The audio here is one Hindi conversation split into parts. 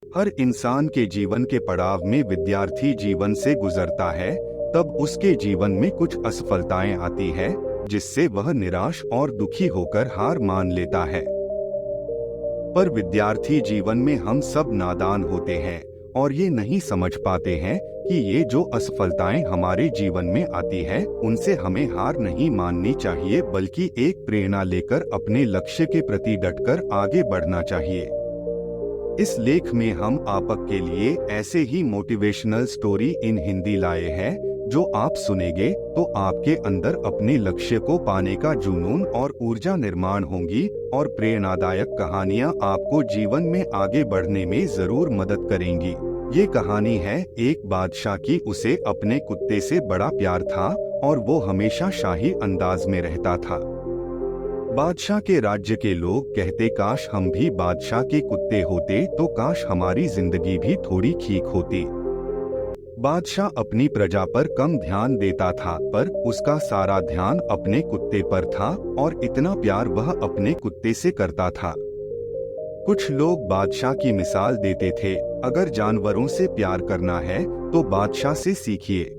हर इंसान के जीवन के पड़ाव में विद्यार्थी जीवन से गुजरता है, तब उसके जीवन में कुछ असफलताएं आती है, जिससे वह निराश और दुखी होकर हार मान लेता है। पर विद्यार्थी जीवन में हम सब नादान होते हैं और ये नहीं समझ पाते हैं कि ये जो असफलताएं हमारे जीवन में आती है, उनसे हमें हार नहीं माननी चाहिए, बल्कि एक प्रेरणा लेकर अपने लक्ष्य के प्रति डटकर आगे बढ़ना चाहिए। इस लेख में हम आपके लिए ऐसे ही मोटिवेशनल स्टोरी इन हिंदी लाए हैं, जो आप सुनेंगे तो आपके अंदर अपने लक्ष्य को पाने का जुनून और ऊर्जा निर्माण होंगी और प्रेरणादायक कहानियां आपको जीवन में आगे बढ़ने में जरूर मदद करेंगी। ये कहानी है एक बादशाह की। उसे अपने कुत्ते से बड़ा प्यार था और वो हमेशा शाही अंदाज में रहता था। बादशाह के राज्य के लोग कहते, काश हम भी बादशाह के कुत्ते होते, तो काश हमारी जिंदगी भी थोड़ी ठीक होती। बादशाह अपनी प्रजा पर कम ध्यान देता था, पर उसका सारा ध्यान अपने कुत्ते पर था और इतना प्यार वह अपने कुत्ते से करता था। कुछ लोग बादशाह की मिसाल देते थे, अगर जानवरों से प्यार करना है तो बादशाह से सीखिए।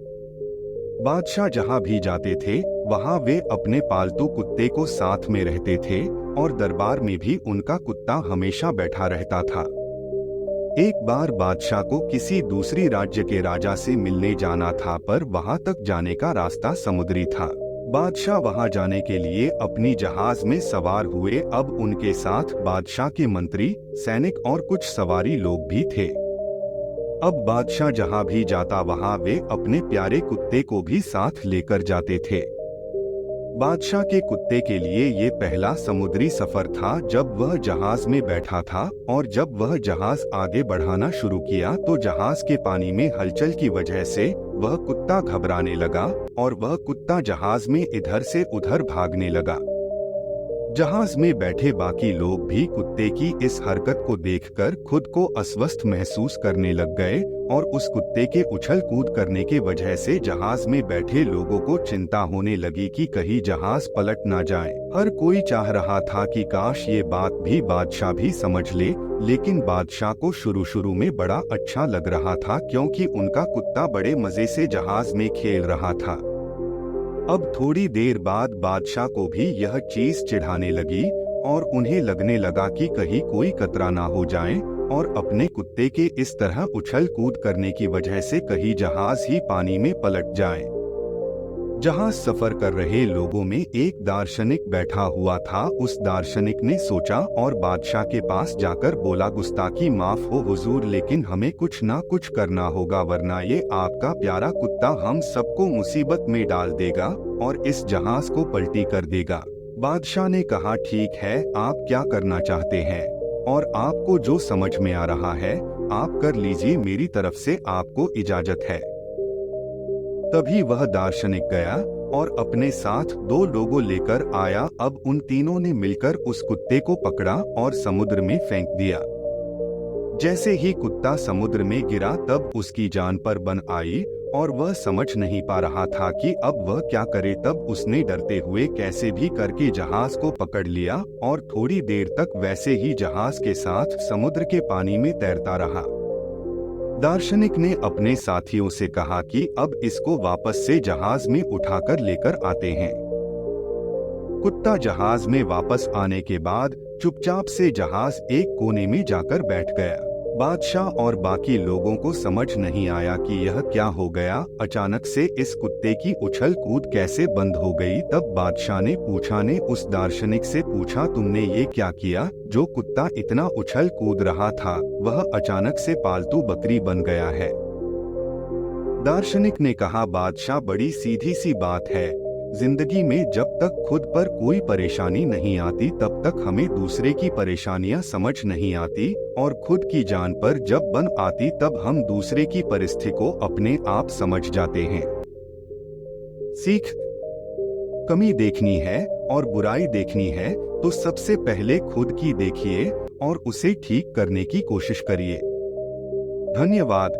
बादशाह जहाँ भी जाते थे, वहाँ वे अपने पालतू कुत्ते को साथ में रहते थे और दरबार में भी उनका कुत्ता हमेशा बैठा रहता था। एक बार बादशाह को किसी दूसरी राज्य के राजा से मिलने जाना था, पर वहाँ तक जाने का रास्ता समुद्री था। बादशाह वहाँ जाने के लिए अपनी जहाज में सवार हुए। अब उनके साथ बादशाह के मंत्री, सैनिक और कुछ सवारी लोग भी थे। अब बादशाह जहाँ भी जाता, वहाँ वे अपने प्यारे कुत्ते को भी साथ लेकर जाते थे। बादशाह के कुत्ते के लिए ये पहला समुद्री सफर था जब वह जहाज में बैठा था, और जब वह जहाज आगे बढ़ाना शुरू किया तो जहाज के पानी में हलचल की वजह से वह कुत्ता घबराने लगा और वह कुत्ता जहाज में इधर से उधर भागने लगा। जहाज में बैठे बाकी लोग भी कुत्ते की इस हरकत को देखकर खुद को अस्वस्थ महसूस करने लग गए और उस कुत्ते के उछल कूद करने के वजह से जहाज में बैठे लोगों को चिंता होने लगी कि कहीं जहाज पलट ना जाए। हर कोई चाह रहा था कि काश ये बात भी बादशाह भी समझ ले, लेकिन बादशाह को शुरू में बड़ा अच्छा लग रहा था, क्योंकि उनका कुत्ता बड़े मजे से जहाज में खेल रहा था। अब थोड़ी देर बाद बादशाह को भी यह चीज चिढ़ाने लगी और उन्हें लगने लगा कि कहीं कोई खतरा ना हो जाए और अपने कुत्ते के इस तरह उछल कूद करने की वजह से कहीं जहाज ही पानी में पलट जाए। जहाज सफर कर रहे लोगों में एक दार्शनिक बैठा हुआ था। उस दार्शनिक ने सोचा और बादशाह के पास जाकर बोला, गुस्ताखी माफ हो हुजूर, लेकिन हमें कुछ ना कुछ करना होगा, वरना ये आपका प्यारा कुत्ता हम सबको मुसीबत में डाल देगा और इस जहाज को पलटी कर देगा। बादशाह ने कहा, ठीक है, आप क्या करना चाहते हैं और आपको जो समझ में आ रहा है आप कर लीजिए, मेरी तरफ से आपको इजाजत है। तभी वह दार्शनिक गया और अपने साथ 2 लोगों लेकर आया। अब उन तीनों ने मिलकर उस कुत्ते को पकड़ा और समुद्र में फेंक दिया। जैसे ही कुत्ता समुद्र में गिरा, तब उसकी जान पर बन आई और वह समझ नहीं पा रहा था कि अब वह क्या करे। तब उसने डरते हुए कैसे भी करके जहाज को पकड़ लिया और थोड़ी देर तक वैसे ही जहाज के साथ समुद्र के पानी में तैरता रहा। दार्शनिक ने अपने साथियों से कहा कि अब इसको वापस से जहाज में उठाकर लेकर आते हैं। कुत्ता जहाज में वापस आने के बाद चुपचाप से जहाज एक कोने में जाकर बैठ गया। बादशाह और बाकी लोगों को समझ नहीं आया कि यह क्या हो गया। अचानक से इस कुत्ते की उछल कूद कैसे बंद हो गई। तब बादशाह ने उस दार्शनिक से पूछा, तुमने ये क्या किया? जो कुत्ता इतना उछल कूद रहा था वह अचानक से पालतू बकरी बन गया है। दार्शनिक ने कहा, बादशाह, बड़ी सीधी सी बात है, जिंदगी में जब तक खुद पर कोई परेशानी नहीं आती तब तक हमें दूसरे की परेशानियां समझ नहीं आती, और खुद की जान पर जब बन आती तब हम दूसरे की परिस्थिति को अपने आप समझ जाते हैं। सीख, कमी देखनी है और बुराई देखनी है तो सबसे पहले खुद की देखिए और उसे ठीक करने की कोशिश करिए। धन्यवाद।